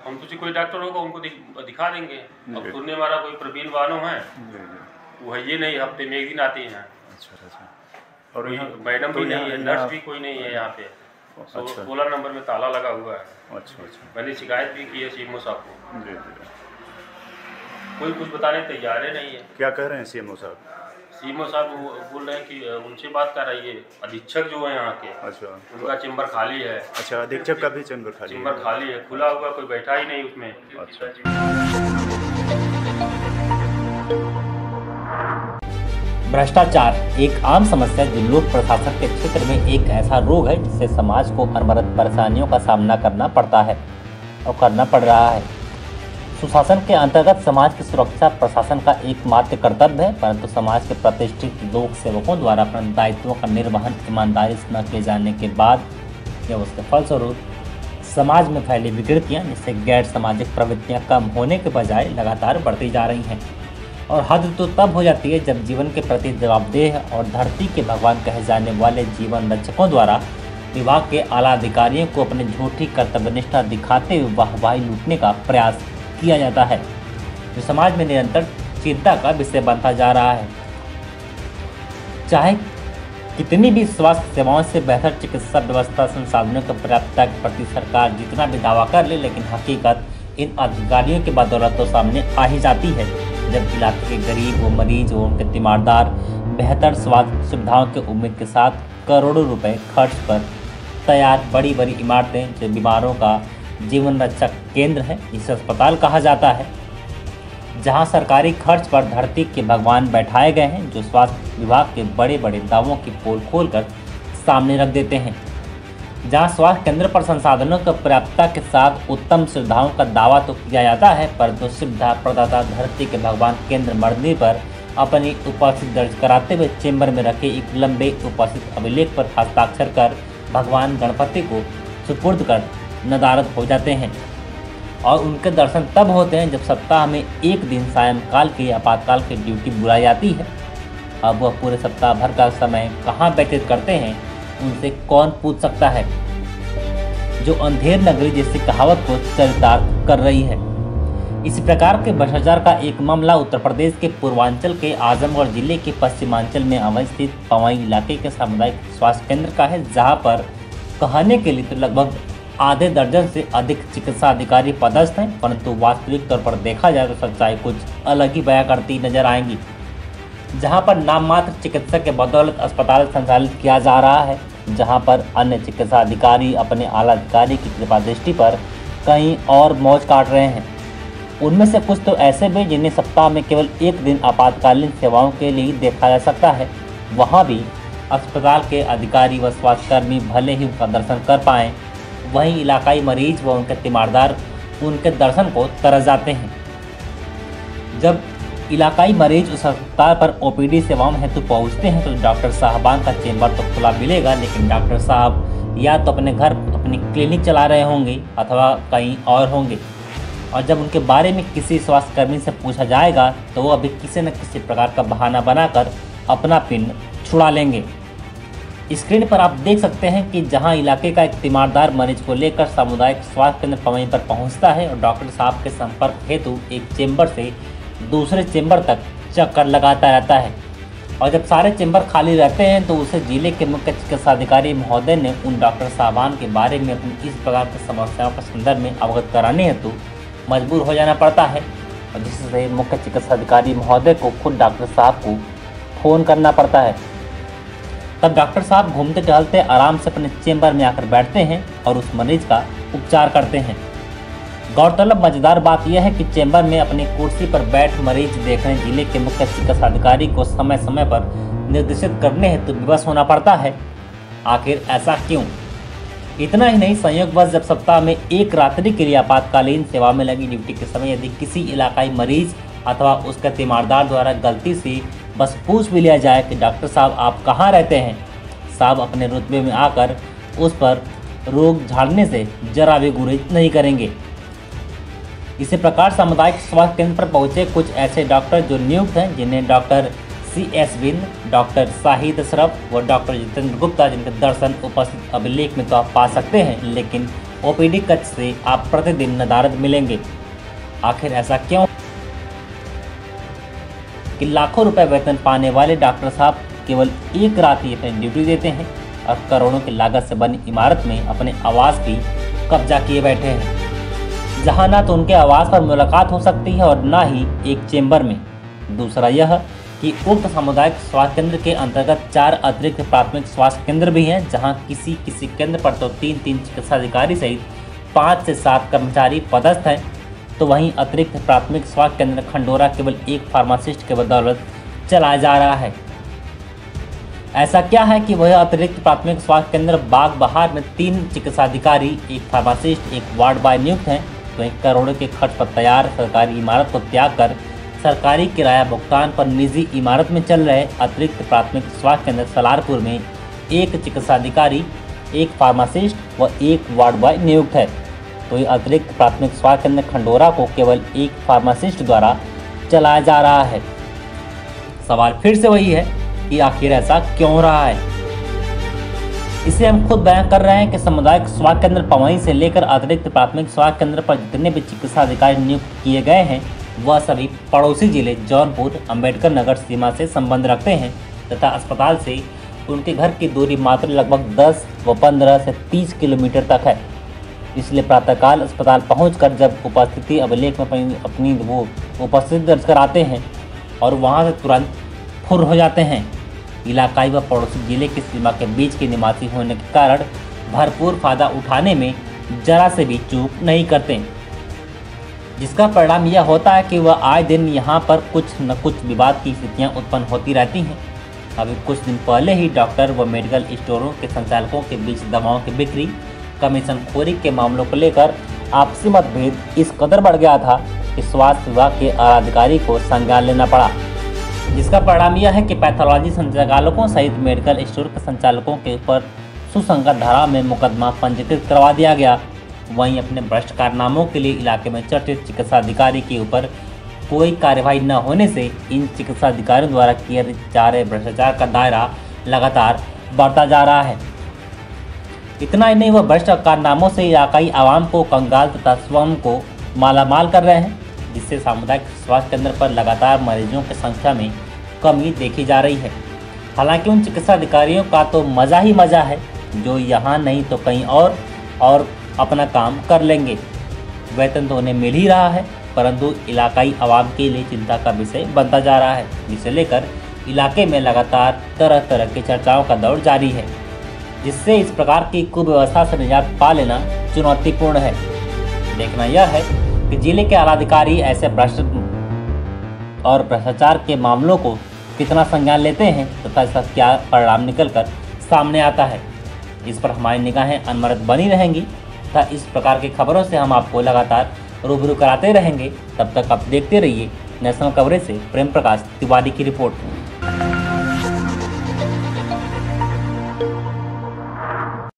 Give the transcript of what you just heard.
हम तो कोई डॉक्टर होगा उनको दिखा देंगे। अब सुनने वाला कोई प्रवीण बानो है, वो है ये नहीं, हफ्ते में एक दिन आती हैं। अच्छा। और मैडम भी नहीं है, नर्स भी कोई नहीं है यहाँ पे। 16 नंबर में ताला लगा हुआ है। अच्छा। मैंने शिकायत भी की है सीएमओ साहब को। जी। कोई कुछ बताने तैयार ही नहीं है। क्या कह रहे हैं सीएमओ साहब? सीएमओ साहब बोल रहे हैं कि उनसे बात कर रही है, अधीक्षक जो है यहाँ के। अच्छा। उनका चैम्बर खाली है। अच्छा, अधीक्षक का भी चैम्बर खाली है, खुला हुआ, कोई बैठा ही नहीं उसमें। अच्छा। भ्रष्टाचार एक आम समस्या जो लोक प्रशासन के क्षेत्र में एक ऐसा रोग है जिससे समाज को अनवरत परेशानियों का सामना करना पड़ता है और करना पड़ रहा है। सुशासन के अंतर्गत समाज की सुरक्षा प्रशासन का एकमात्र कर्तव्य है, परंतु समाज के प्रतिष्ठित लोक सेवकों द्वारा अपने दायित्वों का निर्वहन ईमानदारी से न किए जाने के बाद या उसके फलस्वरूप समाज में फैली विकृतियाँ जिससे गैर सामाजिक प्रवृत्तियाँ कम होने के बजाय लगातार बढ़ती जा रही हैं। और हद तो तब हो जाती है जब जीवन के प्रति जवाबदेह और धरती के भगवान कहे जाने वाले जीवन रक्षकों द्वारा विभाग के आला अधिकारियों को अपनी झूठी कर्तव्यनिष्ठा दिखाते हुए वाहवाही लूटने का प्रयास किया जाता है, जो समाज में निरंतर चिंता का विषय बनता जा रहा है। चाहे कितनी भी स्वास्थ्य सेवाओं से बेहतर चिकित्सा व्यवस्था संसाधनों की पर्याप्तता के प्रति सरकार जितना भी दावा कर ले, लेकिन हकीकत इन अधिकारियों की बदौलत तो सामने आ ही जाती है। जब इलाके के गरीब व मरीज व उनके तीमारदार बेहतर स्वास्थ्य सुविधाओं के उम्मीद के साथ करोड़ों रुपए खर्च पर तैयार बड़ी बड़ी इमारतें जो बीमारों का जीवन रक्षक केंद्र है, इसे अस्पताल कहा जाता है, जहां सरकारी खर्च पर धरती के भगवान बैठाए गए हैं, जो स्वास्थ्य विभाग के बड़े बड़े दावों की पोल खोलकर सामने रख देते हैं। जहां स्वास्थ्य केंद्र पर संसाधनों की पर्याप्तता के साथ उत्तम सुविधाओं का दावा तो किया जाता है, परंतु सुविधा प्रदाता धरती के भगवान केंद्र मर्दी पर अपनी उपस्थिति दर्ज कराते हुए चेंबर में रखे एक लंबे उपस्थित अभिलेख पर हस्ताक्षर कर भगवान गणपति को सुपुर्द कर नदारद हो जाते हैं। और उनके दर्शन तब होते हैं जब सप्ताह में एक दिन सायंकाल की आपातकाल की ड्यूटी बुलाई जाती है। अब वह पूरे सप्ताह भर का समय कहाँ व्यतीत करते हैं उनसे कौन पूछ सकता है, जो अंधेर नगरी जैसी कहावत को चरितार्थ कर रही है। इसी प्रकार के भ्रष्टाचार का एक मामला उत्तर प्रदेश के पूर्वांचल के आजमगढ़ जिले के पश्चिमांचल में अवस्थित पवई इलाके के सामुदायिक स्वास्थ्य केंद्र का है, जहां पर कहने के लिए तो लगभग आधे दर्जन से अधिक चिकित्सा अधिकारी पदस्थ हैं, परंतु वास्तविक तौर पर देखा जाए तो सच्चाई कुछ अलग ही बयां करती नजर आएंगी। जहां पर नाम मात्र चिकित्सक के बदौलत अस्पताल संचालित किया जा रहा है, जहां पर अन्य चिकित्सा अधिकारी अपने आला अधिकारी की कृपा दृष्टि पर कहीं और मौज काट रहे हैं। उनमें से कुछ तो ऐसे भी जिन्हें सप्ताह में केवल एक दिन आपातकालीन सेवाओं के लिए देखा जा सकता है, वहाँ भी अस्पताल के अधिकारी व स्वास्थ्यकर्मी भले ही उनका दर्शन कर पाएँ, वहीं इलाकाई मरीज व उनके तीमारदार उनके दर्शन को तरस जाते हैं। जब इलाकाई मरीज उस अस्पताल पर ओपीडी सेवाओं हेतु पहुंचते हैं तो डॉक्टर साहबान का चेंबर तो खुला मिलेगा, लेकिन डॉक्टर साहब या तो अपने घर अपनी क्लिनिक चला रहे होंगे अथवा कहीं और होंगे। और जब उनके बारे में किसी स्वास्थ्यकर्मी से पूछा जाएगा तो वो अभी किसी न किसी प्रकार का बहाना बनाकर अपना पिन छुड़ा लेंगे। स्क्रीन पर आप देख सकते हैं कि जहां इलाके का एक तीमारदार मरीज को लेकर सामुदायिक स्वास्थ्य केंद्र पवई पर पहुंचता है और डॉक्टर साहब के संपर्क हेतु एक चेंबर से दूसरे चेंबर तक चक्कर लगाता रहता है। और जब सारे चेंबर खाली रहते हैं तो उसे जिले के मुख्य चिकित्सा अधिकारी महोदय ने उन डॉक्टर साहबान के बारे में अपनी इस प्रकार की समस्याओं के संदर्भ में अवगत कराने हेतु मजबूर हो जाना पड़ता है, और जिससे मुख्य चिकित्सा अधिकारी महोदय को खुद डॉक्टर साहब को फ़ोन करना पड़ता है। तब डॉक्टर साहब घूमते टहलते आराम से अपने चेंबर में आकर बैठते हैं और उस मरीज का उपचार करते हैं। गौरतलब मजेदार बात यह है कि चेंबर में अपनी कुर्सी पर बैठ मरीज देखने जिले के मुख्य चिकित्सा अधिकारी को समय समय पर निर्देशित करने हेतु विवश होना पड़ता है। आखिर ऐसा क्यों? इतना ही नहीं, संयोगवश जब सप्ताह में एक रात्रि के लिए आपातकालीन सेवा में लगी ड्यूटी के समय यदि किसी इलाकाई मरीज अथवा उसके तीमारदार द्वारा गलती से बस पूछ भी लिया जाए कि डॉक्टर साहब आप कहाँ रहते हैं, साहब अपने रुतबे में आकर उस पर रोग झाड़ने से जरा भी गुरेज नहीं करेंगे। इसी प्रकार सामुदायिक स्वास्थ्य केंद्र पर पहुंचे कुछ ऐसे डॉक्टर जो नियुक्त हैं, जिन्हें डॉक्टर CS बिंद, डॉक्टर शाहिद अशरफ व डॉक्टर जितेंद्र गुप्ता, जिनके दर्शन उपस्थित अभिलेख में तो आप पा सकते हैं, लेकिन ओपीडी कक्ष से आप प्रतिदिन नदारद मिलेंगे। आखिर ऐसा क्यों कि लाखों रुपए वेतन पाने वाले डॉक्टर साहब केवल एक रात ही अपनी ड्यूटी देते हैं और करोड़ों की लागत से बनी इमारत में अपने आवास भी कब्जा किए बैठे हैं, जहां ना तो उनके आवास पर मुलाकात हो सकती है और ना ही एक चेंबर में। दूसरा यह कि उक्त सामुदायिक स्वास्थ्य केंद्र के अंतर्गत 4 अतिरिक्त प्राथमिक स्वास्थ्य केंद्र भी हैं, जहां किसी केंद्र पर तो 3-3 चिकित्सा अधिकारी सहित 5 से 7 कर्मचारी पदस्थ हैं, तो वहीं अतिरिक्त प्राथमिक स्वास्थ्य केंद्र खंडोरा केवल एक फार्मासिस्ट के बदौलत चलाया जा रहा है। ऐसा क्या है कि वह अतिरिक्त प्राथमिक स्वास्थ्य केंद्र बाग बहार में 3 चिकित्सा अधिकारी, 1 फार्मासिस्ट, 1 वार्ड बॉय नियुक्त हैं, तो वहीं करोड़ों के खर्च पर तैयार सरकारी इमारत को त्याग कर सरकारी किराया भुगतान पर निजी इमारत में चल रहे अतिरिक्त प्राथमिक स्वास्थ्य केंद्र सलारपुर में 1 चिकित्सा अधिकारी, 1 फार्मासिस्ट व 1 वार्ड बॉय नियुक्त है, तो ये अतिरिक्त प्राथमिक स्वास्थ्य केंद्र खंडोरा को केवल 1 फार्मासिस्ट द्वारा चलाया जा रहा है। सवाल फिर से वही है कि आखिर ऐसा क्यों रहा है। इसे हम खुद बयान कर रहे हैं कि सामुदायिक स्वास्थ्य केंद्र पवई से लेकर अतिरिक्त प्राथमिक स्वास्थ्य केंद्र पर जितने भी चिकित्सा अधिकारी नियुक्त किए गए हैं वह सभी पड़ोसी जिले जौनपुर अंबेडकर नगर सीमा से संबंध रखते हैं तथा अस्पताल से उनके घर की दूरी मात्र लगभग 10 व 15 से 30 किलोमीटर तक है। इसलिए प्रातःकाल अस्पताल पहुंचकर जब उपस्थिति अभिलेख में अपनी वो उपस्थिति दर्ज कराते हैं और वहां से तुरंत फुर हो जाते हैं। इलाकाई व पड़ोसी जिले की सीमा के बीच के निवासी होने के कारण भरपूर फायदा उठाने में जरा से भी चूक नहीं करते, जिसका परिणाम यह होता है कि वह आए दिन यहाँ पर कुछ न कुछ विवाद की स्थितियाँ उत्पन्न होती रहती हैं। अभी कुछ दिन पहले ही डॉक्टर व मेडिकल स्टोरों के संचालकों के बीच दवाओं की बिक्री, कमीशन खोरी के मामलों को लेकर आपसी मतभेद इस कदर बढ़ गया था कि स्वास्थ्य विभाग के अधिकारी को संज्ञान लेना पड़ा, जिसका परिणाम यह है कि पैथोलॉजी संचालकों सहित मेडिकल स्टोर के संचालकों के ऊपर सुसंगत धारा में मुकदमा पंजीकृत करवा दिया गया। वहीं अपने भ्रष्ट कारनामों के लिए इलाके में चर्चित चिकित्सा अधिकारी के ऊपर कोई कार्यवाही न होने से इन चिकित्सा अधिकारियों द्वारा किए जा रहे भ्रष्टाचार का दायरा लगातार बढ़ता जा रहा है। इतना ही नहीं, वह भ्रष्ट कारनामों से इलाकाई आवाम को कंगाल तथा स्वयं को मालामाल कर रहे हैं, जिससे सामुदायिक स्वास्थ्य केंद्र पर लगातार मरीजों की संख्या में कमी देखी जा रही है। हालांकि उन चिकित्सा अधिकारियों का तो मज़ा ही मज़ा है जो यहाँ नहीं तो कहीं और अपना काम कर लेंगे। वेतन तो उन्हें मिल ही रहा है, परंतु इलाकाई आवाम के लिए चिंता का विषय बनता जा रहा है, जिसे लेकर इलाके में लगातार तरह तरह की चर्चाओं का दौर जारी है, जिससे इस प्रकार की कुव्यवस्था से निजात पा लेना चुनौतीपूर्ण है। देखना यह है कि जिले के आलाधिकारी ऐसे भ्रष्टाचार के मामलों को कितना संज्ञान लेते हैं तथा इसका क्या परिणाम निकलकर सामने आता है। इस पर हमारी निगाहें अनवरत बनी रहेंगी तथा इस प्रकार की खबरों से हम आपको लगातार रूबरू कराते रहेंगे। तब तक आप देखते रहिए नेशनल कवरेज से प्रेम प्रकाश तिवारी की रिपोर्ट।